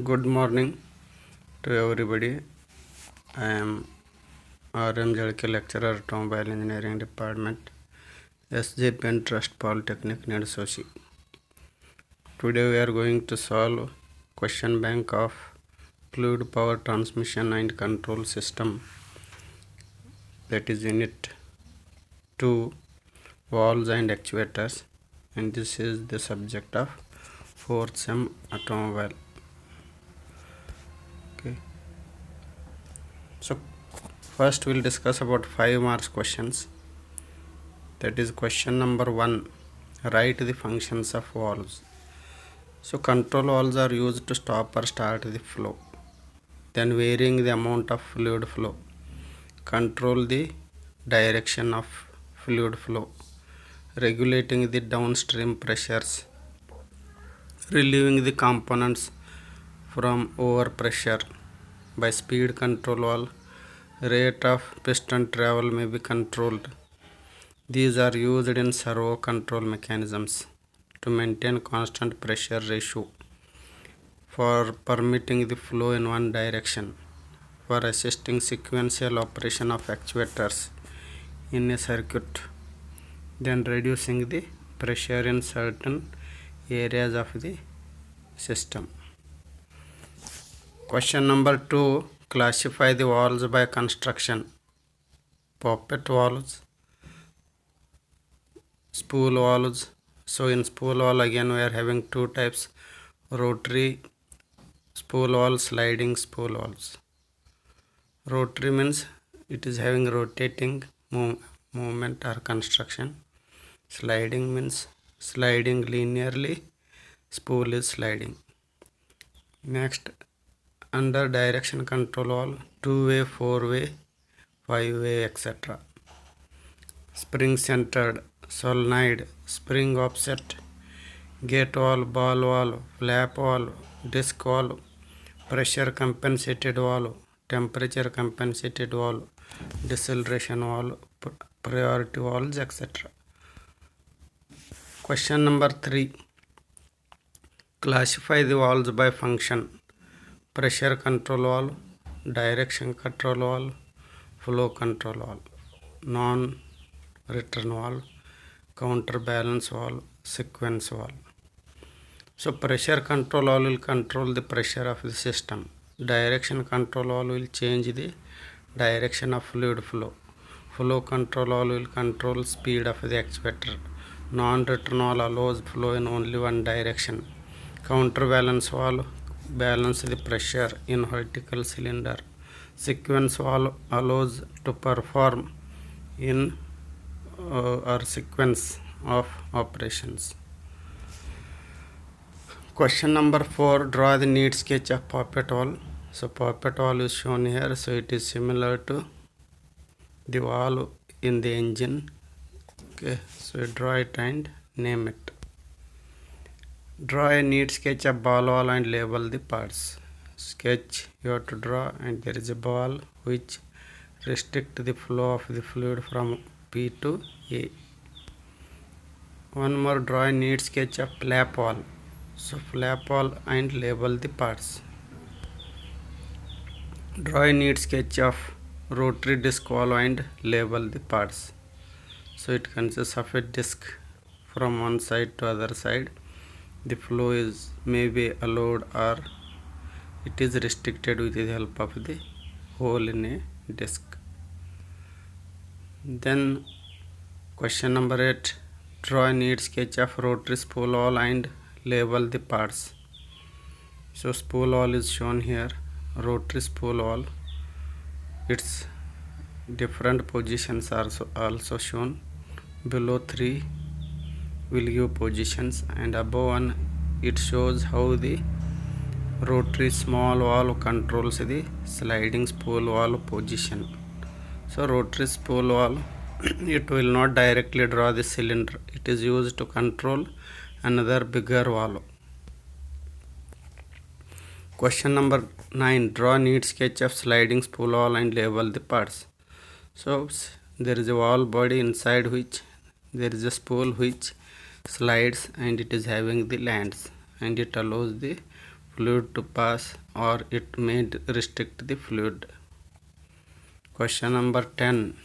Good morning to everybody. I am R.M. Jalke, lecturer, Automobile Engineering Department, SJPN Trust Polytechnic, Nedsoshi. Today we are going to solve question bank of fluid power transmission and control system, that is unit 2, valves and actuators, and this is the subject of 4th sem automobile. Okay. So first we'll discuss about 5 marks questions. That is question number 1. Write the functions of valves. So control valves are used to stop or start the flow, then varying the amount of fluid flow, control the direction of fluid flow, regulating the downstream pressures, relieving the components from overpressure by speed control valve. Rate of piston travel may be controlled. These are used in servo control mechanisms to maintain constant pressure ratio, for permitting the flow in one direction, for assisting sequential operation of actuators in a circuit, then reducing the pressure in certain areas of the system. Question number 2. Classify the valves by construction. Poppet valves, spool valves. So in spool valve again we are having two types: rotary spool valve, sliding spool valves. Rotary means it is having rotating movement or construction. Sliding means sliding linearly, spool is sliding. Next, under direction control valve, 2-way, 4-way, 5-way, etc. Spring centered, solenoid, spring offset, gate valve, ball valve, flap valve, disc valve, pressure compensated valve, temperature compensated valve, deceleration valve, priority valves, etc. Question number 3. Classify the valves by function. Pressure control valve, direction control valve, flow control valve, non-return valve, counterbalance valve, sequence valve. So pressure control valve will control the pressure of the system. Direction control valve will change the direction of fluid flow. Flow control valve will control speed of the actuator. Non-return valve allows flow in only one direction. Counterbalance valve balance the pressure in vertical cylinder. Sequence valve allows to perform in or sequence of operations. Question number 4. Draw the neat sketch of poppet valve. So poppet valve is shown here. So it is similar to the valve in the engine. Okay, so draw it and name it. Draw a neat sketch of ball valve and label the parts. Sketch you have to draw, and there is a ball which restrict the flow of the fluid from P to A. One more, draw a neat sketch of flap valve. So flap valve and label the parts. Draw a neat sketch of rotary disc valve and label the parts. So it consists of a disc from one side to other side. The flow is maybe allowed or it is restricted with the help of the hole in a disc. Then question number 8. Draw a neat sketch of rotary spool valve and label the parts. So spool valve is shown here. Rotary spool valve, its different positions are also shown. Below 3 will give positions, and above 1 it shows how the rotary small valve controls the sliding spool valve position. So rotary spool valve it will not directly draw the cylinder, it is used to control another bigger valve. Question number 9. Draw a neat sketch of sliding spool valve and label the parts. So there is a valve body inside which there is a spool which slides and it is having the lands, and it allows the fluid to pass or it may restrict the fluid. Question number 10.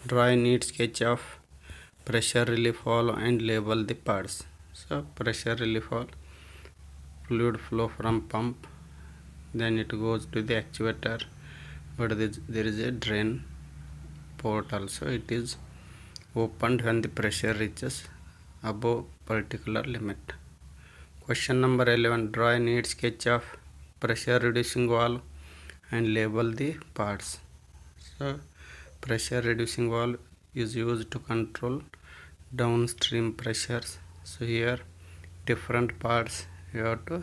Draw a neat sketch of pressure relief valve and label the parts. So pressure relief valve, fluid flow from pump, then it goes to the actuator, but there is a drain port also. It is opened when the pressure reaches above particular limit. Question number 11. Draw a neat sketch of pressure reducing valve and label the parts. So pressure reducing valve is used to control downstream pressures. So here different parts you have to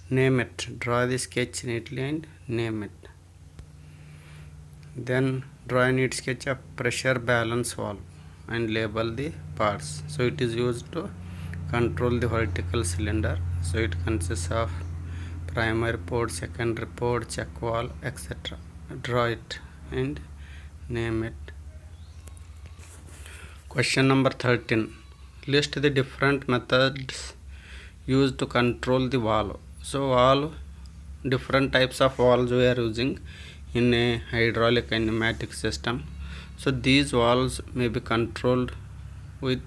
name it. Draw the sketch neatly and name it. Then draw a neat sketch of pressure balance valve and label the parts. So it is used to control the vertical cylinder. So it consists of primary port, secondary port, check valve, etc. Draw it and name it. Question number 13. List the different methods used to control the valve. So valve, different types of valves we are using in a hydraulic and pneumatic system. So these valves may be controlled with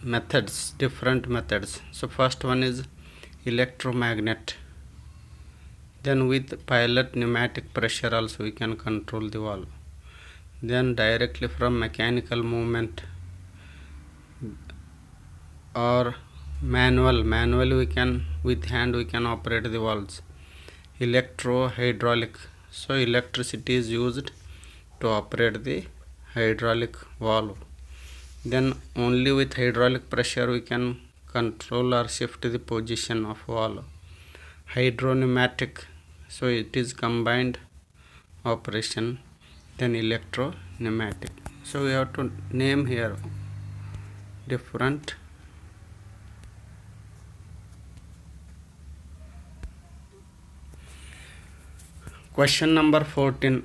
methods, different methods. So first one is electromagnet. Then with pilot pneumatic pressure also we can control the valve. Then directly from mechanical movement or manually we can, with hand we can operate the valves. Electro-hydraulic. So electricity is used to operate the hydraulic valve. Then only with hydraulic pressure we can control or shift the position of valve. Hydro-pneumatic. So it is combined operation. Then electro-pneumatic. So we have to name here different. Question number 14.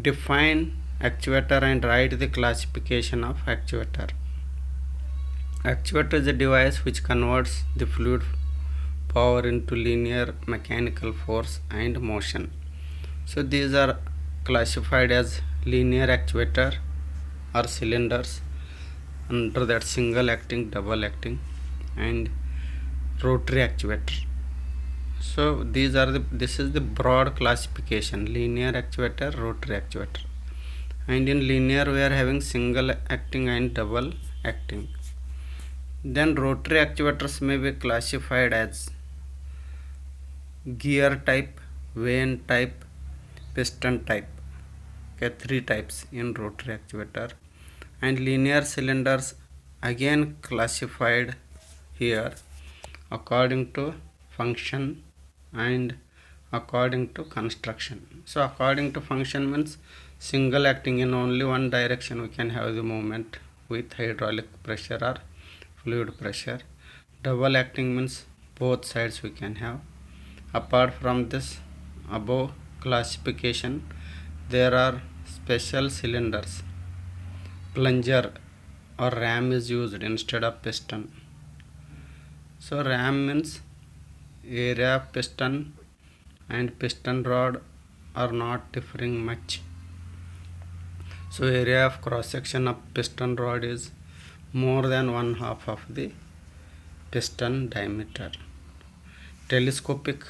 Define actuator and write the classification of actuator. Actuator is a device which converts the fluid power into linear mechanical force and motion. So these are classified as linear actuator or cylinders, under that single acting, double acting, and rotary actuator. So this is the broad classification: linear actuator, rotary actuator. And in linear we are having single acting and double acting. Then rotary actuators may be classified as gear type, vane type, piston type. Okay, 3 types in rotary actuator. And linear cylinders again classified here according to function and according to construction. So according to function means single acting, in only one direction we can have the movement with hydraulic pressure or fluid pressure. Double acting means both sides we can have. Apart from this above classification, there are special cylinders. Plunger or ram is used instead of piston. So ram means area of piston and piston rod are not differing much. So area of cross section of piston rod is more than 1/2 of the piston diameter. Telescopic,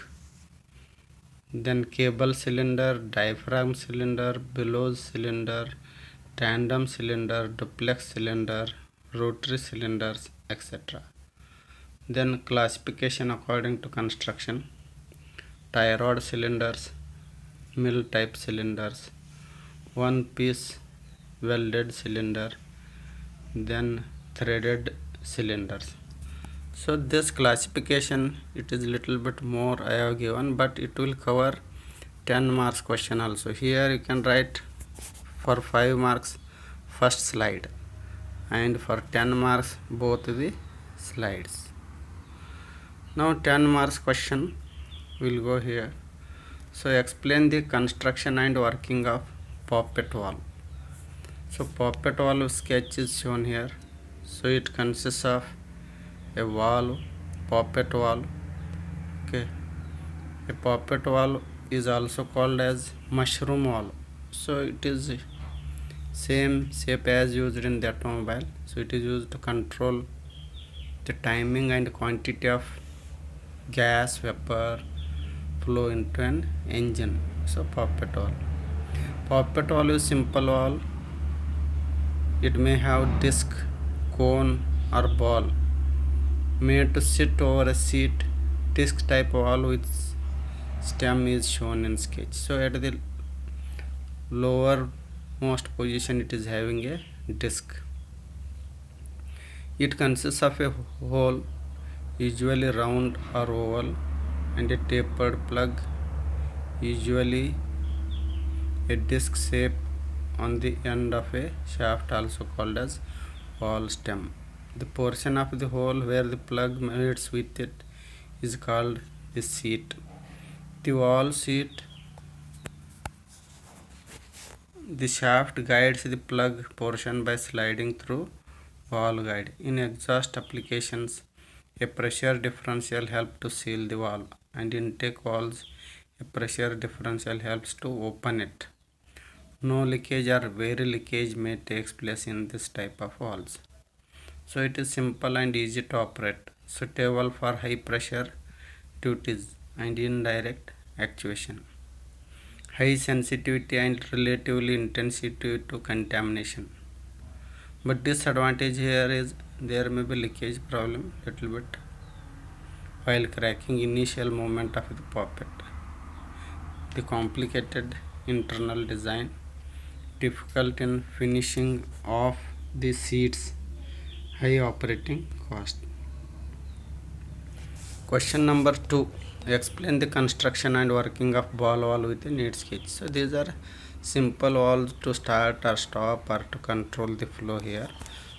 then cable cylinder, diaphragm cylinder, bellows cylinder, tandem cylinder, duplex cylinder, rotary cylinders, etc. Then classification according to construction: tie rod cylinders, mill type cylinders, one piece welded cylinder, then threaded cylinders. So this classification, it is little bit more I have given, but it will cover 10 marks question also. Here you can write for 5 marks first slide and for 10 marks both the slides. Now 10 marks question will go here. So explain the construction and working of poppet valve. So poppet valve sketch is shown here. So it consists of a valve poppet valve. Okay, a poppet valve is also called as mushroom valve. So it is same shape as used in the automobile. So it is used to control the timing and quantity of gas vapor flow into an engine. So poppet valve. Poppet valve is simple valve. It may have disc, cone or ball made to sit over a seat. Disc type valve with stem is shown in sketch. So at the lower most position it is having a disc. It consists of a hole, usually round or oval, and a tapered plug, usually a disc shape on the end of a shaft, also called as valve stem. The portion of the hole where the plug meets with it is called the seat. The valve seat, the shaft guides the plug portion by sliding through valve guide. In exhaust applications, a pressure differential helps to seal the valve, and in intake valves, a pressure differential helps to open it. No leakage or very leakage may take place in this type of valves. So it is simple and easy to operate, suitable for high pressure duties and indirect actuation, high sensitivity and relatively intensity to contamination. But disadvantage here is there may be leakage problem little bit while cracking initial movement of the poppet. The complicated internal design, difficult in finishing off the seats, high operating cost. Question number 2. Explain the construction and working of ball valve with a neat sketch. So these are simple valves to start or stop or to control the flow here.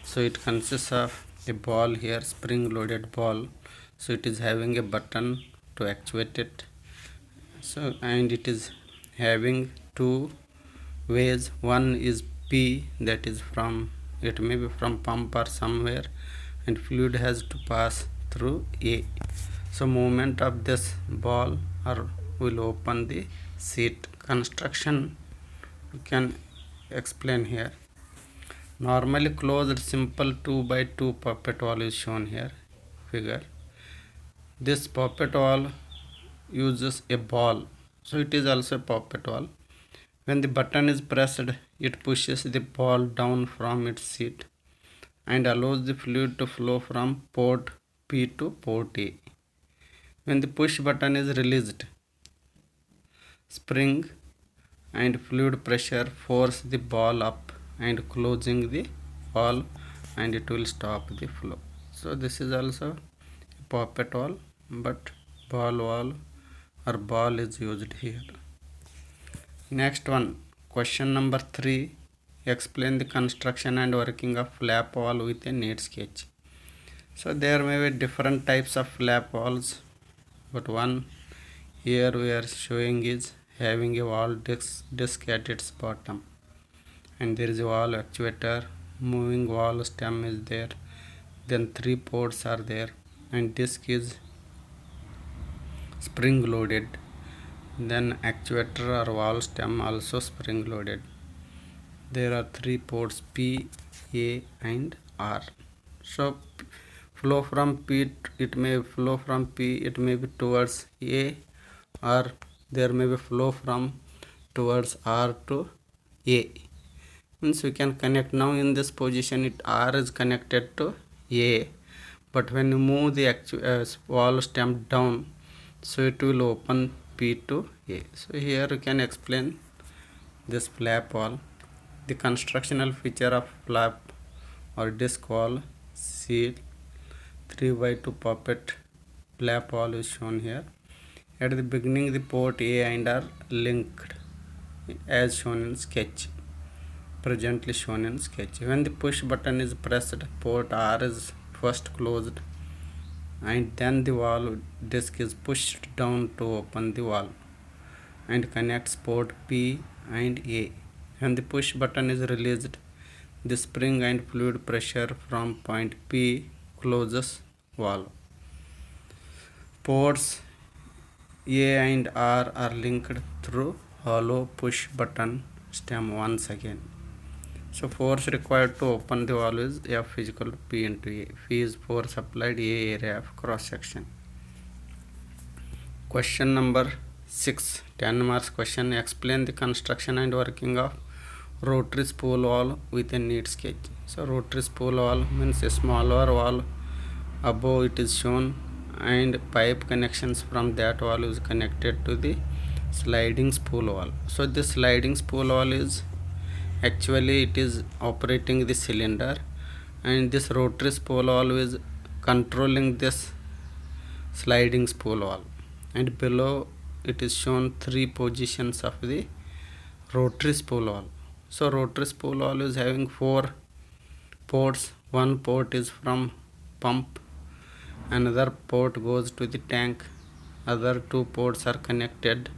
So it consists of a ball here, spring loaded ball. So it is having a button to actuate it. So and it is having two ways. One is P, that is from, it may be from pump or somewhere, and fluid has to pass through A. So movement of this ball or will open the seat. Construction you can explain here. Normally closed simple 2 by 2 poppet valve is shown here figure. This poppet valve uses a ball, so it is also a poppet valve. When the button is pressed, it pushes the ball down from its seat and allows the fluid to flow from port P to port A. When the push button is released, spring and fluid pressure force the ball up and closing the valve, and it will stop the flow. So this is also a poppet valve, but ball valve or ball is used here. Next one, question number 3. Explain the construction and working of flap valve with a neat sketch. So there may be different types of flap valves, but one here we are showing is having a valve disc at its bottom, and there is a valve actuator, moving valve stem is there, then 3 ports are there, and disc is spring loaded, then actuator or valve stem also spring loaded. There are 3 ports P, A and R. So flow from P, it may flow from P, it may be towards A, or there may be flow from towards R to A. Means we can connect now in this position, it R is connected to A, but when you move the valve stem down, so it will open P to A. So here you can explain this flap valve. The constructional feature of flap or disc valve, seal 3 by 2 poppet flap valve is shown here. At the beginning the port A and R linked as shown in sketch, presently shown in sketch. When the push button is pressed, port R is first closed and then the valve disc is pushed down to open the valve and connects port P and A. When the push button is released, the spring and fluid pressure from point P closes valve. Ports A and R are linked through hollow push button stem once again. So force required to open the valve is F is equal to P into A. P is force applied, A area of cross section. Question number 6, 10 marks question. Explain the construction and working of rotary spool valve with a neat sketch. So rotary spool valve means a smaller valve above it is shown, and pipe connections from that valve is connected to the sliding spool valve. So this sliding spool valve is actually it is operating the cylinder, and this rotary spool valve is controlling this sliding spool valve, and below it is shown 3 positions of the rotary spool valve. So rotary spool valve is having 4 ports. One port is from pump, another port goes to the tank, other 2 ports are connected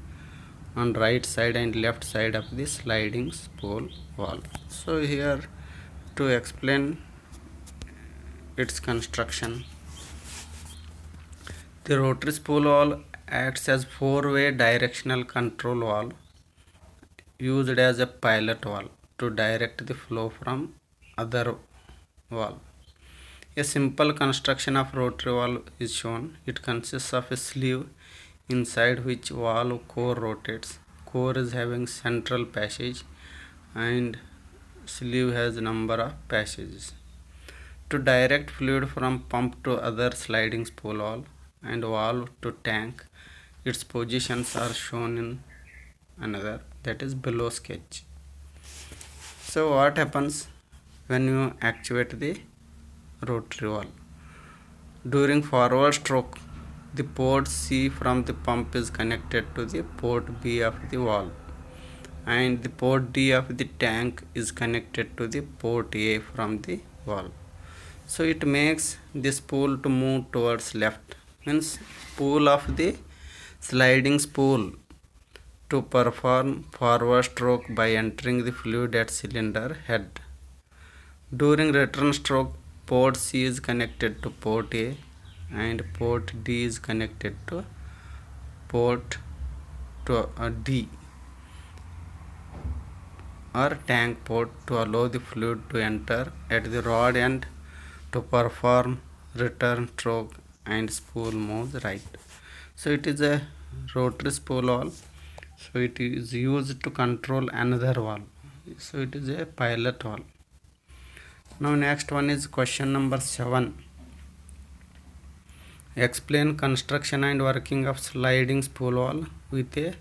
on right side and left side of the sliding spool valve. So here to explain its construction, the rotary spool valve acts as 4-way directional control valve used as a pilot valve to direct the flow from other valve. A simple construction of rotary valve is shown. It consists of a sleeve inside which valve core rotates. Core is having central passage and sleeve has number of passages. To direct fluid from pump to other sliding spool valve and valve to tank, its positions are shown in another, that is below sketch. So what happens when you actuate the rotary valve? During forward stroke, the port C from the pump is connected to the port B of the valve, and the port D of the tank is connected to the port A from the valve. So it makes the spool to move towards left, means spool of the sliding spool to perform forward stroke by entering the fluid at cylinder head. During return stroke, port C is connected to port A and port D is connected to port D or tank port to allow the fluid to enter at the rod end to perform return stroke and spool moves right. So it is a rotary spool valve. So it is used to control another valve. So it is a pilot valve. Now next one is question number 7. Explain construction and working of sliding spool valve with a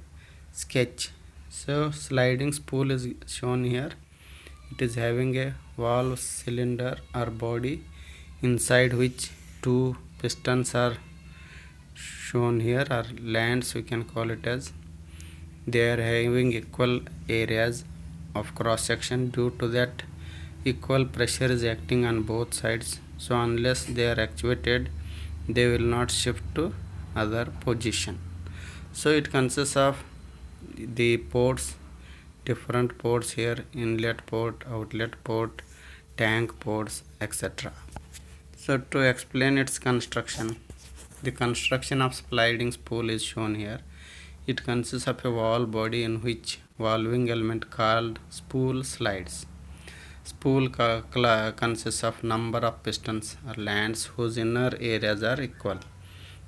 sketch. So sliding spool is shown here. It is having a valve cylinder or body inside which 2 pistons are shown here, or lands we can call it as. They are having equal areas of cross section. Due to that, equal pressure is acting on both sides. So unless they are actuated, they will not shift to other position. So it consists of the ports, different ports here, inlet port, outlet port, tank ports, etc. So to explain its construction, the construction of sliding spool is shown here. It consists of a valve body in which valving element called spool slides. Spool consists of number of pistons or lands whose inner areas are equal.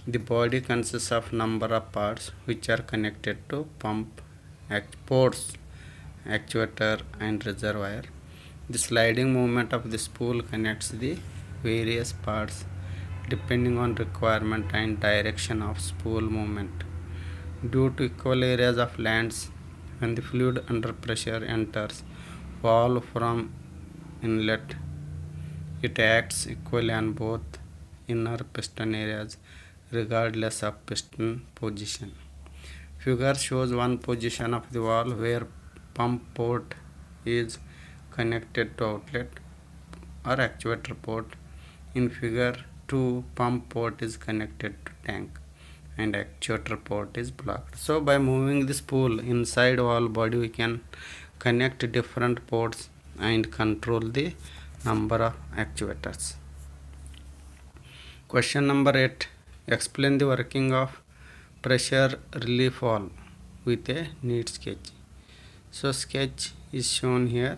The body consists of number of parts which are connected to pump, ports, actuator and reservoir. The sliding movement of the spool connects the various parts depending on requirement and direction of spool movement. Due to equal areas of lands, when the fluid under pressure enters valve from inlet, it acts equally on both inner piston areas regardless of piston position. Figure shows one position of the valve where pump port is connected to outlet or actuator port. In figure 2, pump port is connected to tank and actuator port is blocked. So by moving the spool inside valve body, we can connect different ports and control the number of actuators. Question number 8. Explain the working of pressure relief valve with a neat sketch. So sketch is shown here.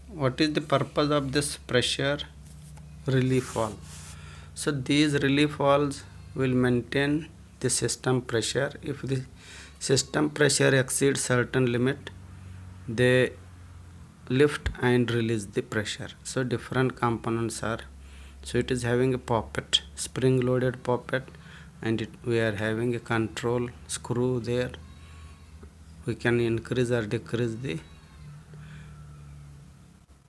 What is the purpose of this pressure relief valve? So these relief valves will maintain the system pressure. If the system pressure exceeds certain limit, they lift and release the pressure. So different components are, so it is having a poppet, spring loaded poppet, and we are having a control screw there. We can increase or decrease the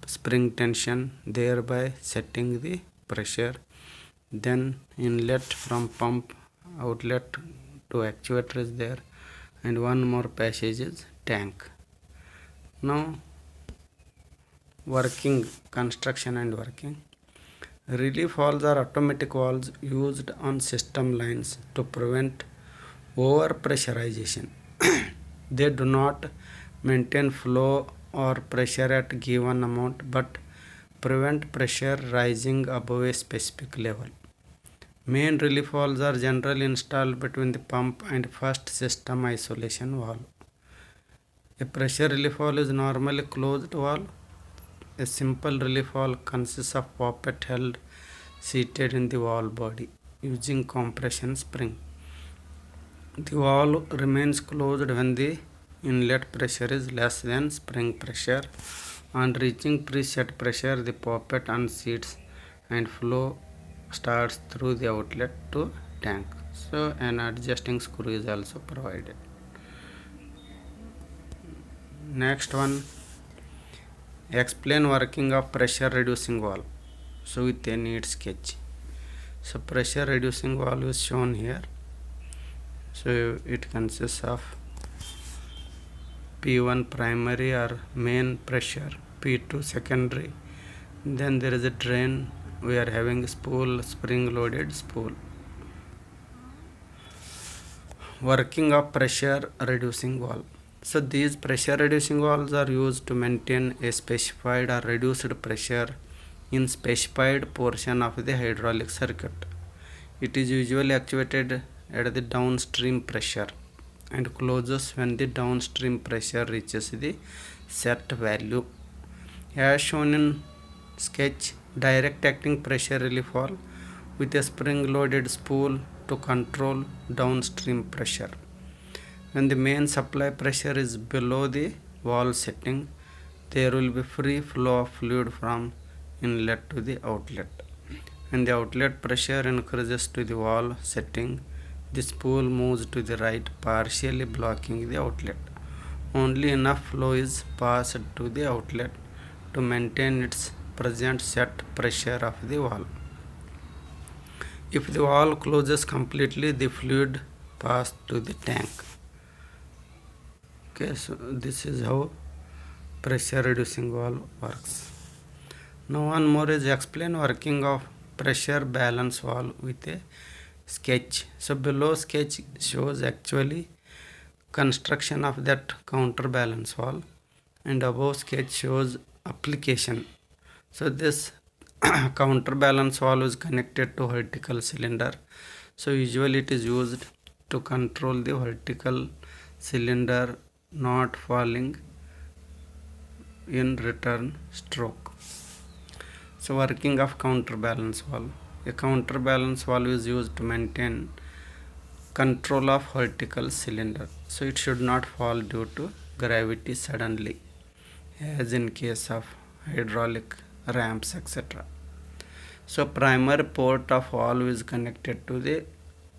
spring tension, thereby setting the pressure. Then inlet from pump outlet to actuator is there, and one more passage is tank. Now working, construction and working. Relief valves are automatic valves used on system lines to prevent over pressurization. They do not maintain flow or pressure at given amount, but prevent pressure rising above a specific level. Main relief valves are generally installed between the pump and first system isolation valve. A pressure relief valve is normally closed valve. A simple relief valve consists of poppet held seated in the valve body using compression spring. The valve remains closed when the inlet pressure is less than spring pressure. On reaching preset pressure, the poppet unseats and flow starts through the outlet to tank. So an adjusting screw is also provided. Next one, explain working of pressure reducing valve. So with a neat sketch. So pressure reducing valve is shown here. So it consists of P1 primary or main pressure, P2 secondary, then there is a drain. We are having spool, spring loaded spool. Working of pressure reducing valve. So these pressure reducing valves are used to maintain a specified or reduced pressure in specified portion of the hydraulic circuit. It is usually actuated at the downstream pressure and closes when the downstream pressure reaches the set value. As shown in sketch, direct acting pressure relief valve with a spring loaded spool to control downstream pressure. When the main supply pressure is below the valve setting, there will be free flow of fluid from inlet to the outlet. When the outlet pressure increases to the valve setting, the spool moves to the right, partially blocking the outlet. Only enough flow is passed to the outlet to maintain its present set pressure of the valve. If the valve closes completely, the fluid passes to the tank. Okay, so this is how pressure reducing valve works. Now one more is explain working of pressure balance valve with a sketch. So below sketch shows actually construction of that counterbalance valve, and above sketch shows application. So this counterbalance valve is connected to vertical cylinder. So usually it is used to control the vertical cylinder not falling in return stroke. So working of counterbalance valve. A counterbalance valve is used to maintain control of vertical cylinder. So it should not fall due to gravity suddenly, as in case of hydraulic ramps, etc. So primary port of valve is connected to the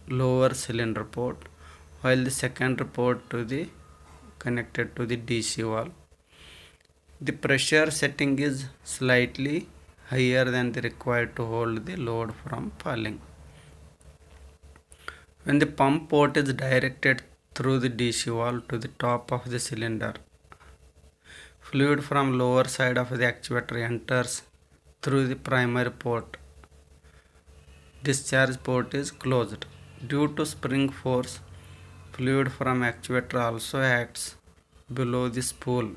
lower cylinder port, while the secondary port to the connected to the DC valve. The pressure setting is slightly higher than the required to hold the load from falling. When the pump port is directed through the DC valve to the top of the cylinder, fluid from lower side of the actuator enters through the primary port. Discharge port is closed. Due to spring force, fluid from actuator also acts below the spool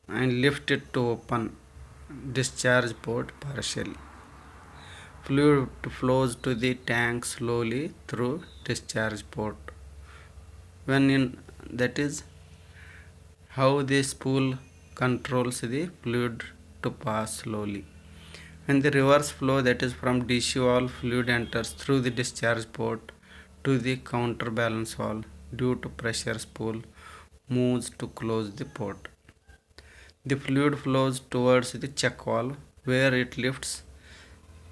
and lift it to open discharge port partially. fluid flows to the tank slowly through discharge port. When in that is how the spool controls the fluid to pass slowly. When the reverse flow, that is from DC valve, fluid enters through the discharge port to the counterbalance valve. Due to pressure, spool moves to close the port. The fluid flows towards the check valve where it lifts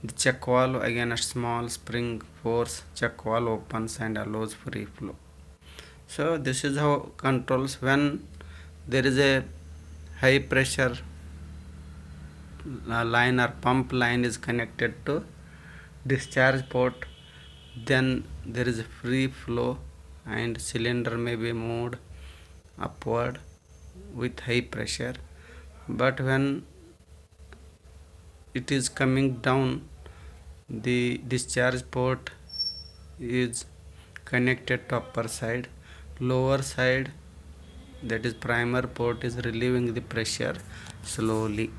the check valve. Again a small spring force, check valve opens and allows free flow. So this is how controls when there is a high pressure line or pump line is connected to discharge port, then there is a free flow and cylinder may be moved upward with high pressure. But when it is coming down, the discharge port is connected to upper side. Lower side, that is primer port, is relieving the pressure slowly.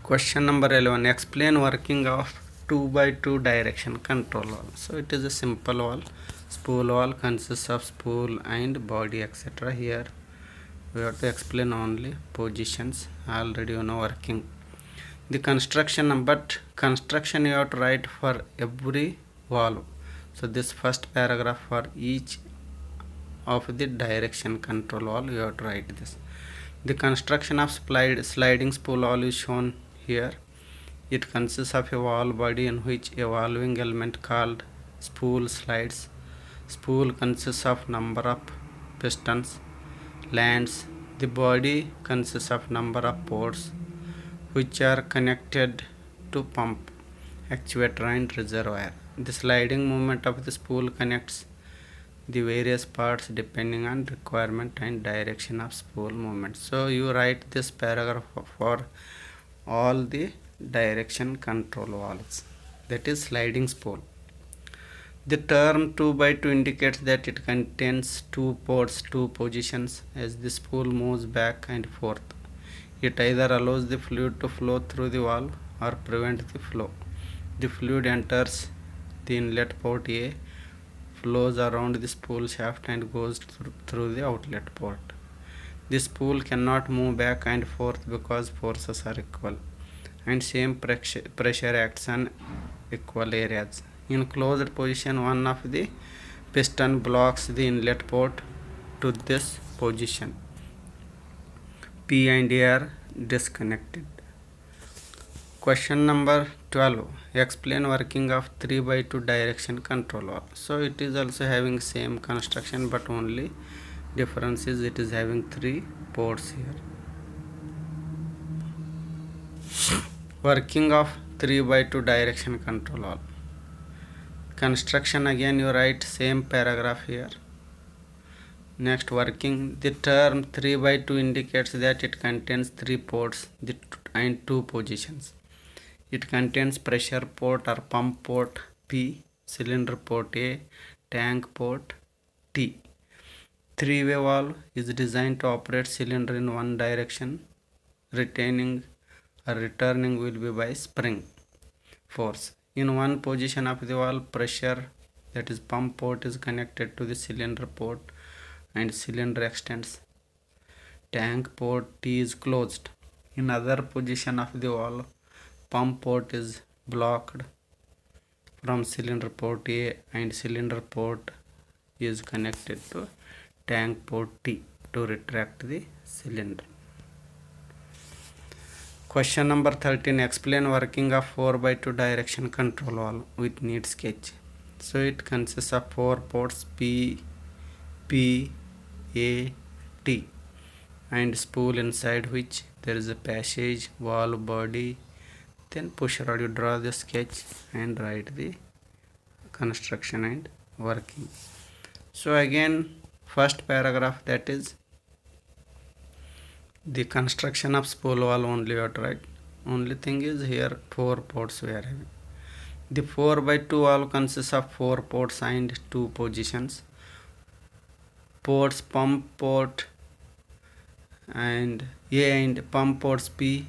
Question number 11. Explain working of 2x2 direction control valve. So it is a simple valve. Spool valve consists of spool and body, etc. Here we have to explain only positions. Already you know working. The construction, but construction you have to write for every valve. So this first paragraph for each of the direction control valve you have to write this. The construction of sliding spool valve is shown here. It consists of a valve body in which a valving element called spool slides. Spool consists of number of pistons, lands. The body consists of number of ports which are connected to pump, actuator and reservoir. The sliding movement of the spool connects the various parts depending on requirement and direction of spool movement. So you write this paragraph for all the direction control valves, that is sliding spool. The term 2x2 indicates that it contains two ports, two positions. As the spool moves back and forth, it either allows the fluid to flow through the valve or prevent the flow. The fluid enters the inlet port A, flows around the spool shaft and goes through the outlet port. The spool cannot move back and forth because forces are equal and same pressure acts on equal areas. In closed position, one of the piston blocks the inlet port to this position. P and A are disconnected. Question number 12. Explain working of 3x2 direction control valve. So it is also having same construction, but only difference is it is having 3 ports here. Working of 3x2 direction control valve. Construction, again you write same paragraph here. Next, working. The term 3x2 indicates that it contains 3 ports and 2 positions. It contains pressure port or pump port P, cylinder port A, tank port T. Three-way valve is designed to operate cylinder in one direction. Retaining or returning will be by spring force. In one position of the valve, pressure, that is pump port, is connected to the cylinder port and cylinder extends. Tank port T is closed. In other position of the valve, pump port is blocked from cylinder port A and cylinder port is connected to tank port T to retract the cylinder. Question number 13. Explain working of 4x2 direction control valve with neat sketch. So it consists of 4 ports P, A, T and spool inside which there is a passage, valve body, then push rod. You draw the sketch and write the construction and working. So again first paragraph, that is the construction of spool valve only you have to write. Only thing is here 4 ports we are having. The 4x2 valve consists of 4 ports and 2 positions. Ports pump port and A and pump ports P,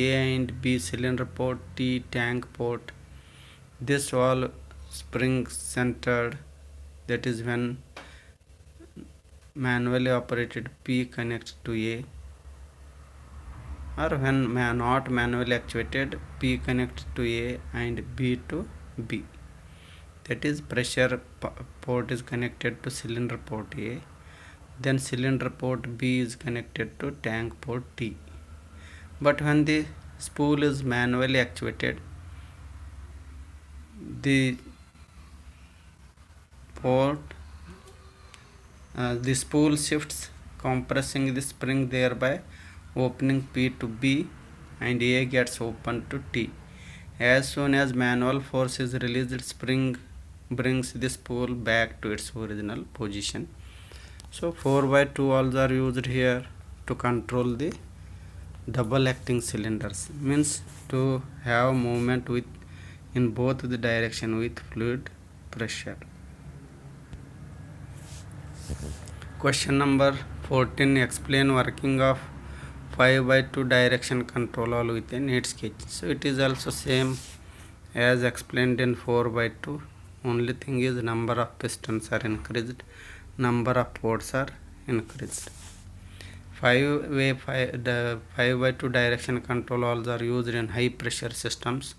A and B cylinder port, T tank port. This valve spring centered, that is when manually operated P connects to A, or when not manually actuated P connects to A and B to B. That is pressure port is connected to cylinder port A, then cylinder port B is connected to tank port T. But when the spool is manually actuated, the spool shifts, compressing the spring, thereby opening P to B, and A gets open to T. As soon as manual force is released, spring brings the spool back to its original position. So 4x2 valves are used here to control the double acting cylinders, means to have movement with in both the direction with fluid pressure. Question number 14. Explain working of 5x2 direction control valve with a neat sketch. So it is also same as explained in 4x2. Only thing is number of pistons are increased, number of ports are increased. 5x2 direction control valves are used in high pressure systems,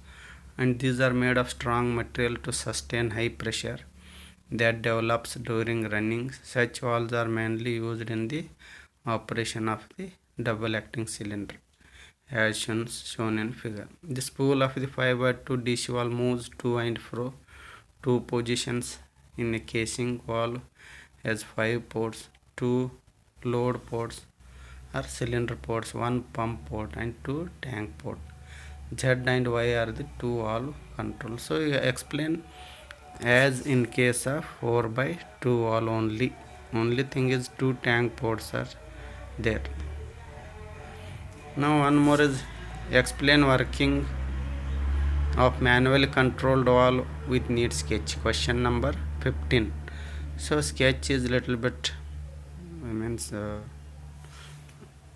and these are made of strong material to sustain high pressure that develops during running. Such valves are mainly used in the operation of the double acting cylinder, as shown in figure. The spool of the 5x2 DC valve moves to and fro 2 positions in a casing. Valve has 5 ports, 2 load ports or cylinder ports, 1 pump port and 2 tank port. Z and Y are the 2 valve controls. So you explain as in case of 4x2 valve only thing is 2 tank ports are there. Now one more is explain working of manually controlled valve with neat sketch. Question number 15. So sketch is little bit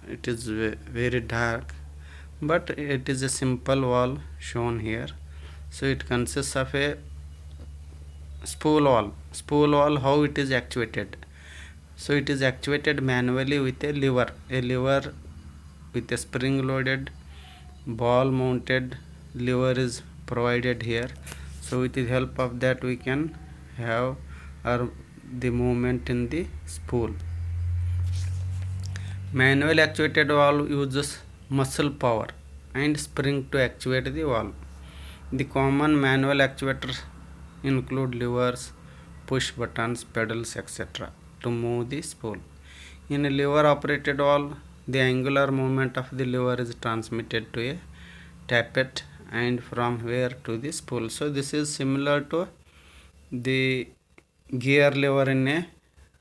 it is very dark, but it is a simple valve shown here. So it consists of a spool valve. How it is actuated? So it is actuated manually with a lever with a spring loaded ball mounted lever is provided here. So with the help of that we can have the movement in the spool. Manually actuated valve uses muscle power and spring to actuate the valve. The common manual actuators include levers, push buttons, pedals, etc. to move the spool. In a lever operated valve, the angular movement of the lever is transmitted to a tappet and from where to the spool. So this is similar to the gear lever in a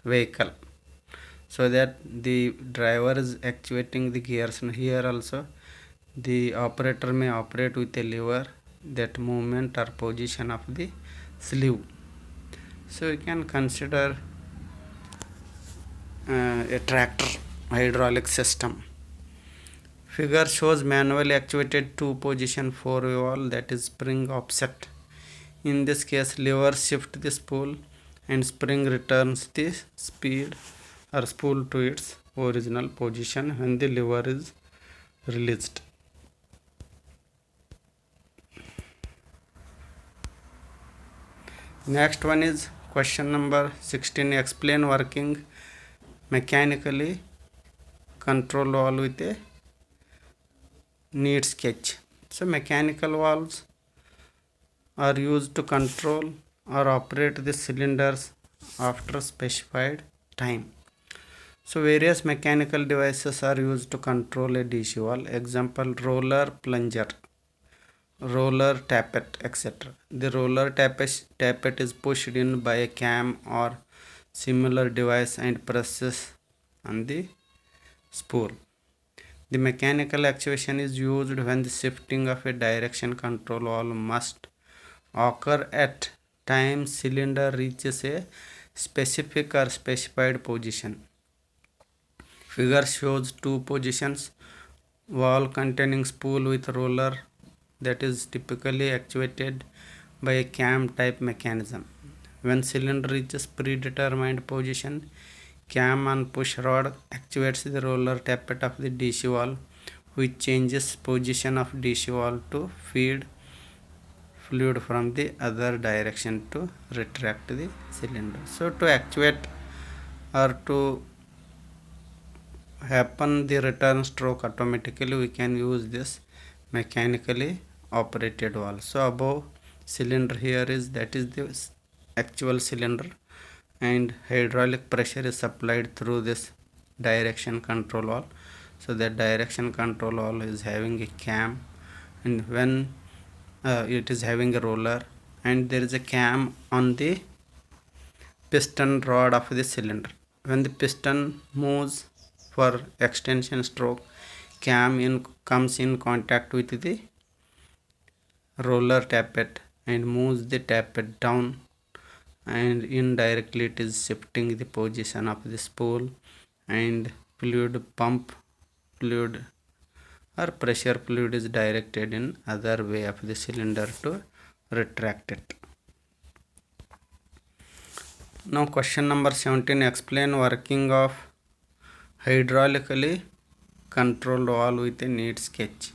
vehicle, so that the driver is actuating the gears. And here also the operator may operate with a lever, that movement or position of the sleeve. So you can consider a tractor hydraulic system. Figure shows manually actuated 2 position 4-way valve, that is spring offset. In this case, lever shift the spool and spring returns the speed or spool to its original position when the lever is released. Next one is question number 16. Explain working mechanically control valve with a neat sketch. So mechanical valves are used to control or operate the cylinders after specified time. So various mechanical devices are used to control a DC valve. Example: roller plunger, roller tappet, etc. The roller tappet is pushed in by a cam or similar device and presses on the spool. The mechanical actuation is used when the shifting of a direction control valve must occur at time cylinder reaches a specific or specified position. Figure shows 2 positions, valve containing spool with roller that is typically actuated by a cam type mechanism. When cylinder reaches predetermined position, cam on push rod actuates the roller tappet of the DC valve, which changes position of DC valve to feed fluid from the other direction to retract the cylinder. So to actuate or to happen the return stroke automatically, we can use this mechanically operated valve. So above cylinder here is, that is the actual cylinder, and hydraulic pressure is supplied through this direction control valve. So that direction control valve is having a cam, and when it is having a roller, and there is a cam on the piston rod of the cylinder. When the piston moves for extension stroke, cam comes in contact with the roller tappet and moves the tappet down, and indirectly it is shifting the position of the spool, and fluid pump fluid or pressure fluid is directed in other way of the cylinder to retract it. Now question number 17, explain working of hydraulically controlled valve with a neat sketch.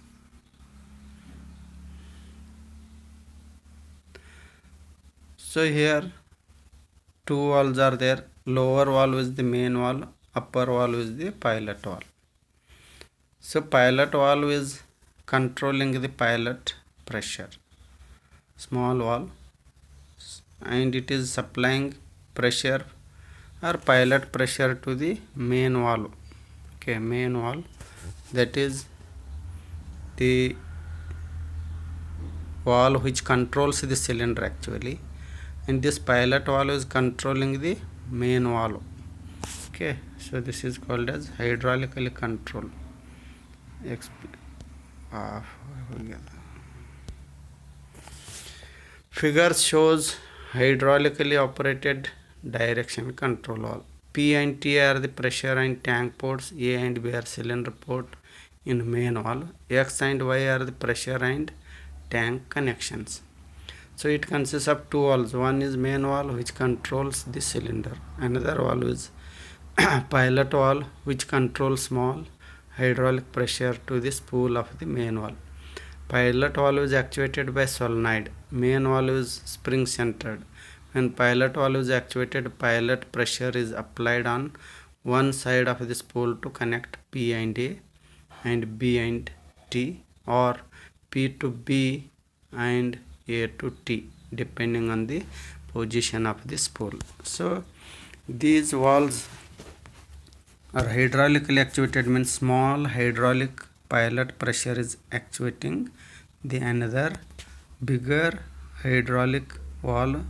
So here two valves are there. Lower valve is the main valve, upper valve is the pilot valve. So pilot valve is controlling the pilot pressure, small valve, and it is supplying pressure or pilot pressure to the main valve. Okay, main valve, that is the valve which controls the cylinder actually, and this pilot valve is controlling the main valve. Okay, so this is called as hydraulically controlled. Figure shows hydraulically operated direction control valve. P and T are the pressure and tank ports. A and B are cylinder port in main valve. X and Y are the pressure and tank connections. So it consists of two valves. One is main valve which controls the cylinder. Another valve is pilot valve which controls small hydraulic pressure to the spool of the main valve. Pilot valve is actuated by solenoid. Main valve is spring centered. When pilot valve is actuated, pilot pressure is applied on one side of the spool to connect P and A and B and T, or P to B and A to T, depending on the position of the spool. So these valves are hydraulically actuated, means small hydraulic pilot pressure is actuating the another bigger hydraulic valve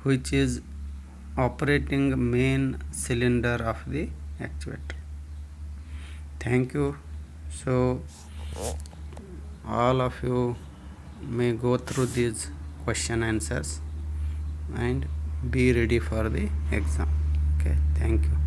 which is operating main cylinder of the actuator. Thank you. So all of you may go through these question answers and be ready for the exam. Okay, thank you.